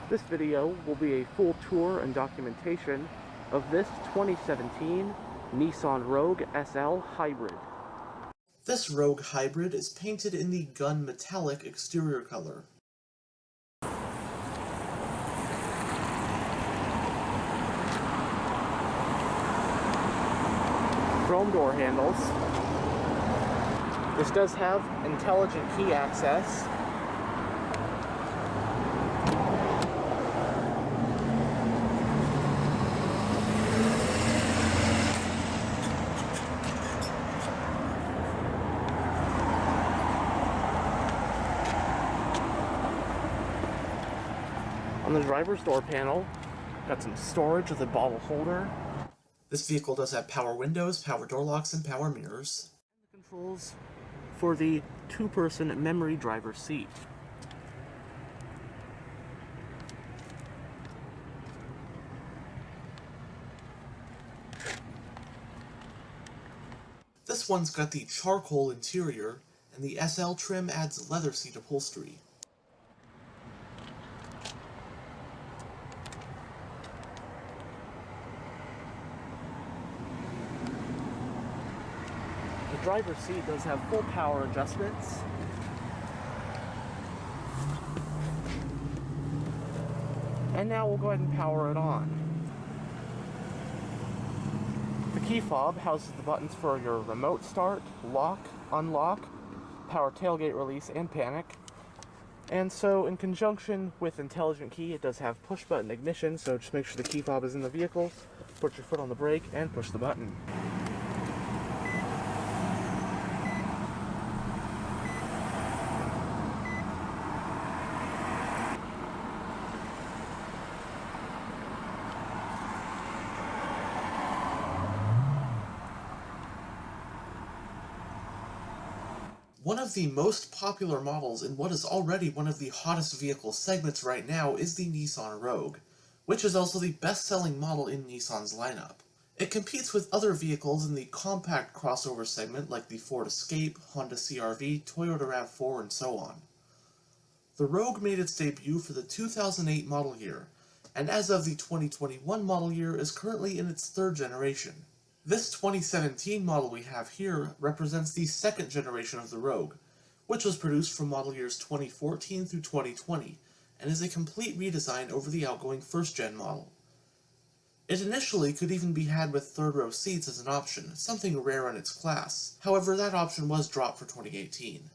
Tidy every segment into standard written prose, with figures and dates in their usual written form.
This video will be a full tour and documentation of this 2017 Nissan Rogue SL Hybrid. This Rogue Hybrid is painted in the gun metallic exterior color. Chrome door handles. This does have intelligent key access. On the driver's door panel, got some storage with a bottle holder. This vehicle does have power windows, power door locks, and power mirrors. The controls for the two-person memory driver's seat. This one's got the charcoal interior, and the SL trim adds leather seat upholstery. The driver's seat does have full power adjustments. And now we'll go ahead and power it on. The key fob houses the buttons for your remote start, lock, unlock, power tailgate release, and panic. And so in conjunction with intelligent key, it does have push button ignition, so just make sure the key fob is in the vehicle, put your foot on the brake, and push the button. One of the most popular models in what is already one of the hottest vehicle segments right now is the Nissan Rogue, which is also the best-selling model in Nissan's lineup. It competes with other vehicles in the compact crossover segment like the Ford Escape, Honda CR-V, Toyota RAV4, and so on. The Rogue made its debut for the 2008 model year, and as of the 2021 model year is currently in its third generation. This 2017 model we have here represents the second generation of the Rogue, which was produced from model years 2014 through 2020, and is a complete redesign over the outgoing first-gen model. It initially could even be had with third-row seats as an option, something rare in its class. However, that option was dropped for 2018.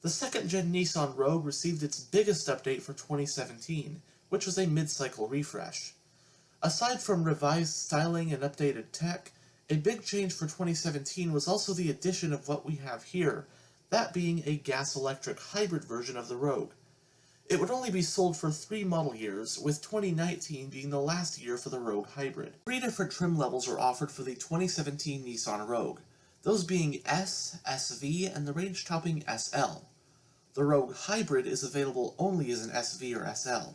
The second-gen Nissan Rogue received its biggest update for 2017, which was a mid-cycle refresh. Aside from revised styling and updated tech, a big change for 2017 was also the addition of what we have here, that being a gas-electric hybrid version of the Rogue. It would only be sold for 3 model years, with 2019 being the last year for the Rogue Hybrid. 3 different trim levels are offered for the 2017 Nissan Rogue, those being S, SV, and the range-topping SL. The Rogue Hybrid is available only as an SV or SL.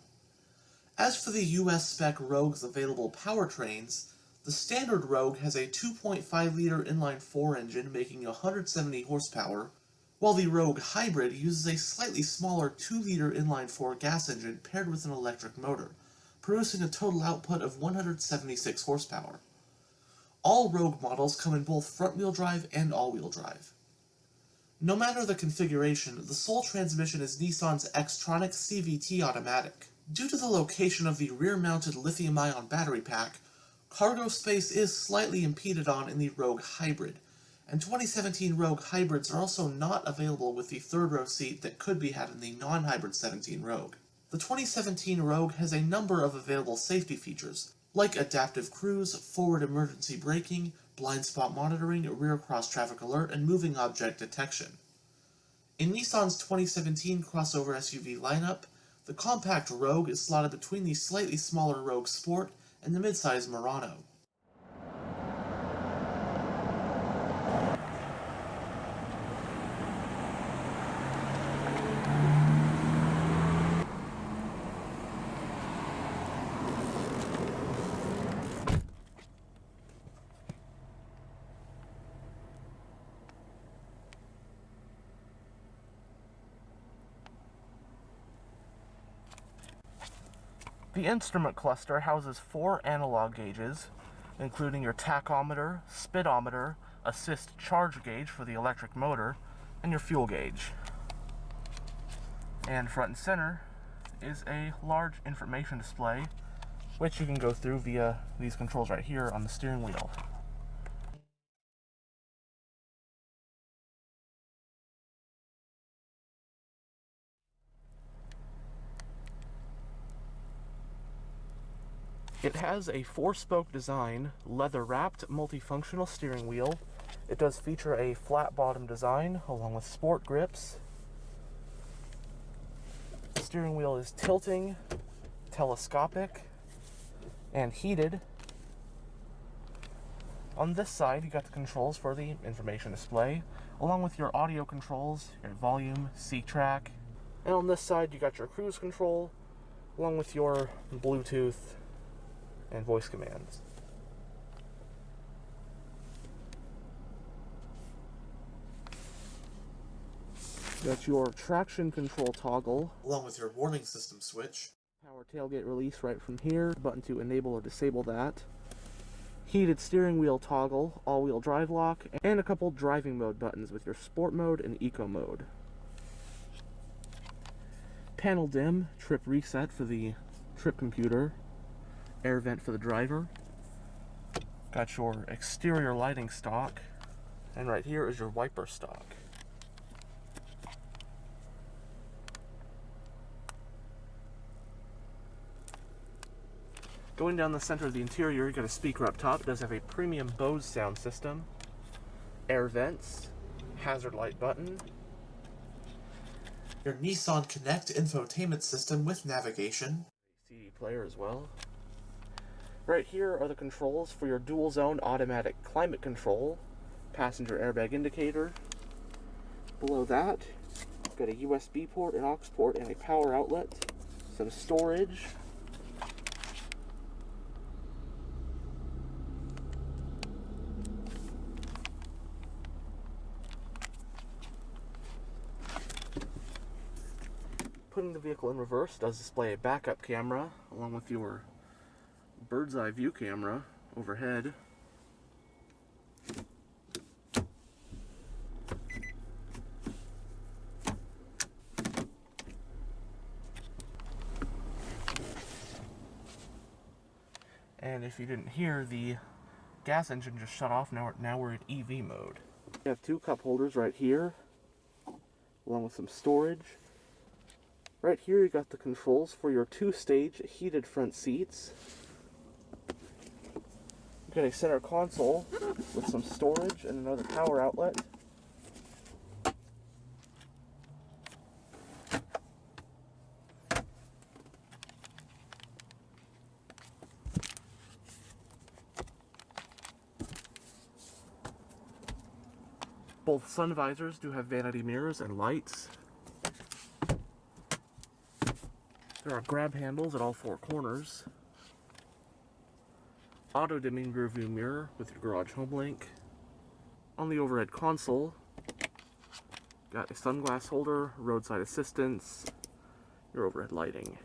As for the US spec Rogue's available powertrains, the standard Rogue has a 2.5-liter inline-4 engine making 170 horsepower, while the Rogue Hybrid uses a slightly smaller 2-liter inline-4 gas engine paired with an electric motor, producing a total output of 176 horsepower. All Rogue models come in both front-wheel drive and all-wheel drive. No matter the configuration, the sole transmission is Nissan's Xtronic CVT automatic. Due to the location of the rear-mounted lithium-ion battery pack, cargo space is slightly impeded on in the Rogue Hybrid, and 2017 Rogue Hybrids are also not available with the third-row seat that could be had in the non-hybrid 17 Rogue. The 2017 Rogue has a number of available safety features, like adaptive cruise, forward emergency braking, blind spot monitoring, rear cross-traffic alert, and moving object detection. In Nissan's 2017 crossover SUV lineup, the compact Rogue is slotted between the slightly smaller Rogue Sport and the midsize Murano. The instrument cluster houses 4 analog gauges, including your tachometer, speedometer, assist charge gauge for the electric motor, and your fuel gauge. And front and center is a large information display, which you can go through via these controls right here on the steering wheel. It has a 4-spoke design, leather-wrapped, multifunctional steering wheel. It does feature a flat bottom design along with sport grips. The steering wheel is tilting, telescopic, and heated. On this side, you got the controls for the information display, along with your audio controls, your volume, C-track. And on this side, you got your cruise control, along with your Bluetooth and voice commands. Got your traction control toggle, along with your warning system switch, power tailgate release right from here, button to enable or disable that, heated steering wheel toggle, all-wheel drive lock, and a couple driving mode buttons with your sport mode and eco mode. Panel dim, trip reset for the trip computer, air vent for the driver. Got your exterior lighting stock, and right here is your wiper stock. Going down the center of the interior, you got a speaker up top. It does have a premium Bose sound system, air vents, hazard light button, your Nissan Connect infotainment system with navigation, CD player as well. Right here are the controls for your dual zone automatic climate control, passenger airbag indicator. Below that, you've got a USB port, an aux port, and a power outlet, some storage. Putting the vehicle in reverse does display a backup camera, along with your bird's eye view camera overhead. And if you didn't hear, the gas engine just shut off. Now we're in EV mode. You have 2 cup holders right here, along with some storage. Right here you got the controls for your 2-stage heated front seats. You got a center console with some storage and another power outlet. Both sun visors do have vanity mirrors and lights. There are grab handles at all 4 corners. Auto-dimming rear view mirror with your garage home link. On the overhead console, got a sunglass holder, roadside assistance, your overhead lighting.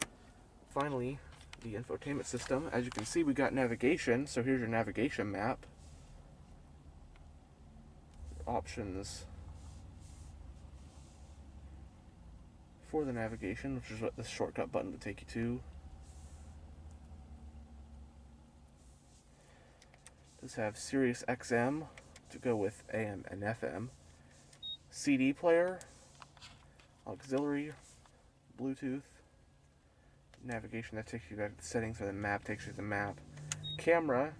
Finally, the infotainment system. As you can see, we got navigation, so here's your navigation map. Options for the navigation, which is what this shortcut button would take you to. Does have Sirius XM to go with AM and FM. CD player, auxiliary, Bluetooth, navigation that takes you back to the settings for the map, takes you to the map. Camera.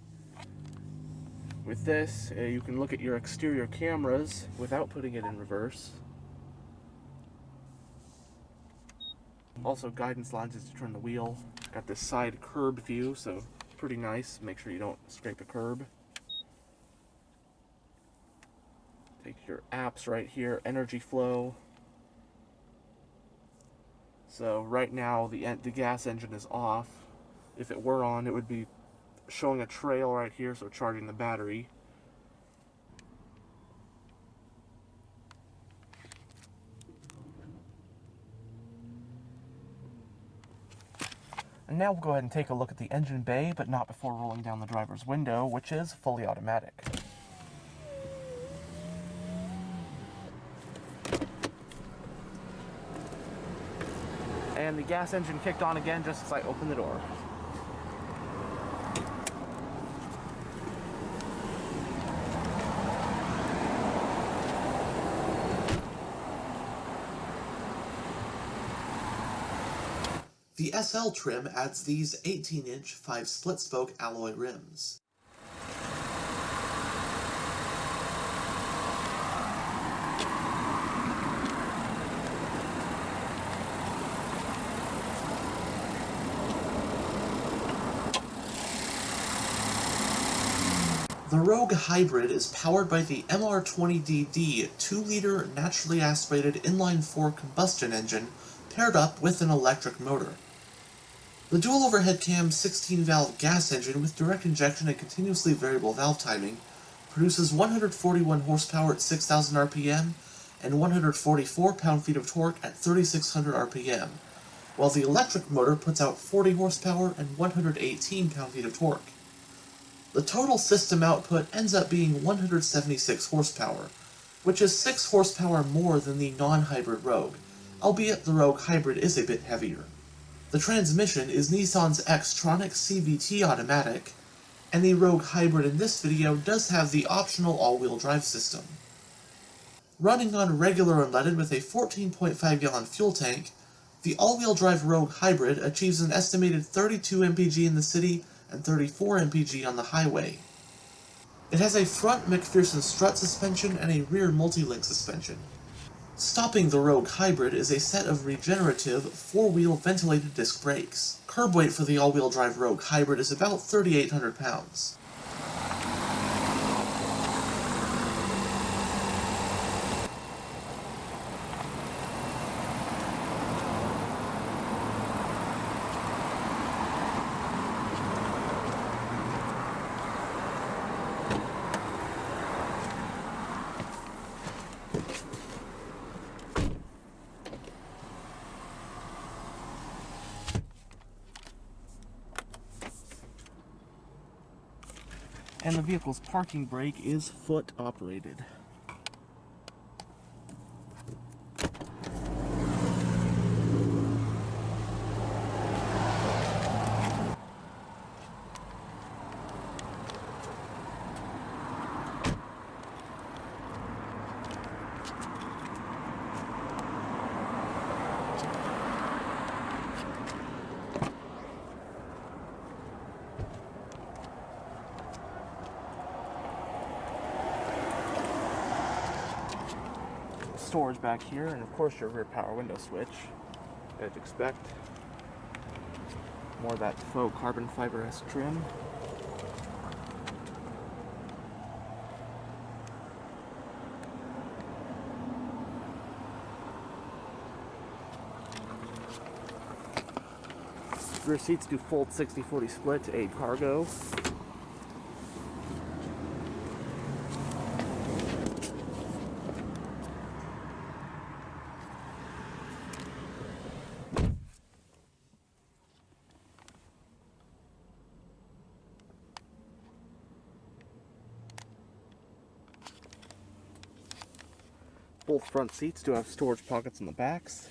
With this, you can look at your exterior cameras without putting it in reverse. Also, guidance lenses to turn the wheel. Got this side curb view, so pretty nice. Make sure you don't scrape a curb. Take your apps right here, energy flow. So right now the gas engine is off. If it were on, it would be showing a trail right here, so charging the battery. And now we'll go ahead and take a look at the engine bay, but not before rolling down the driver's window, which is fully automatic. And the gas engine kicked on again just as I opened the door. The SL trim adds these 18-inch 5 split-spoke alloy rims. The Rogue Hybrid is powered by the MR20DD 2-liter naturally aspirated inline-4 combustion engine paired up with an electric motor. The dual overhead cam 16-valve gas engine with direct injection and continuously variable valve timing produces 141 horsepower at 6,000 RPM and 144 pound-feet of torque at 3,600 RPM, while the electric motor puts out 40 horsepower and 118 pound-feet of torque. The total system output ends up being 176 horsepower, which is 6 horsepower more than the non-hybrid Rogue, albeit the Rogue Hybrid is a bit heavier. The transmission is Nissan's Xtronic CVT automatic, and the Rogue Hybrid in this video does have the optional all-wheel drive system. Running on regular unleaded with a 14.5-gallon fuel tank, the all-wheel drive Rogue Hybrid achieves an estimated 32 mpg in the city and 34 mpg on the highway. It has a front McPherson strut suspension and a rear multi-link suspension. Stopping the Rogue Hybrid is a set of regenerative 4-wheel ventilated disc brakes. Curb weight for the all-wheel drive Rogue Hybrid is about 3,800 pounds. And the vehicle's parking brake is foot operated. Storage back here, and of course your rear power window switch, as you'd expect. More of that faux carbon fiber-esque trim. Rear seats do fold 60-40 split to aid cargo. Both front seats do have storage pockets in the backs.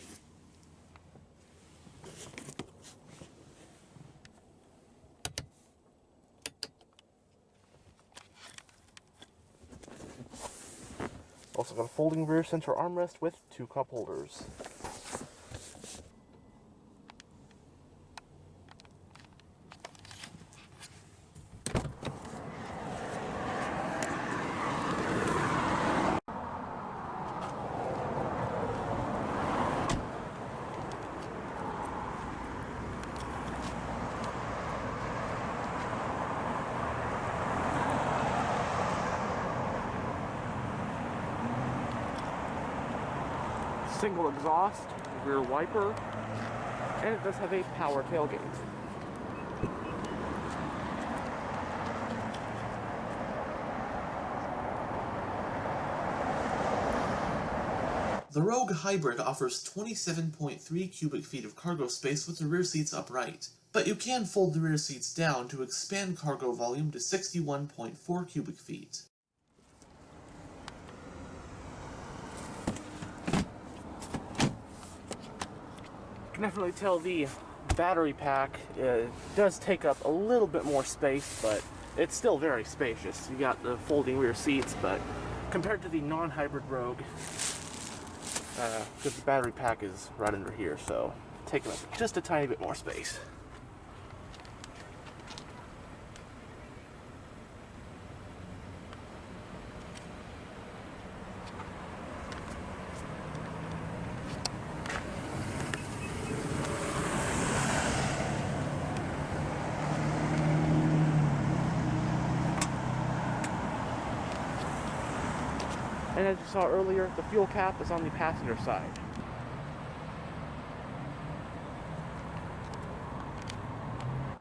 Also got a folding rear center armrest with 2 cup holders. Single exhaust, rear wiper, and it does have a power tailgate. The Rogue Hybrid offers 27.3 cubic feet of cargo space with the rear seats upright, But you can fold the rear seats down to expand cargo volume to 61.4 cubic feet. You can definitely tell the battery pack does take up a little bit more space, but it's still very spacious. You got the folding rear seats, but compared to the non-hybrid Rogue, because the battery pack is right under here, so taking up just a tiny bit more space. And as you saw earlier, the fuel cap is on the passenger side.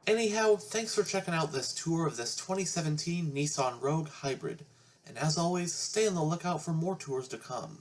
Anyhow, thanks for checking out this tour of this 2017 Nissan Rogue Hybrid, and as always, stay on the lookout for more tours to come.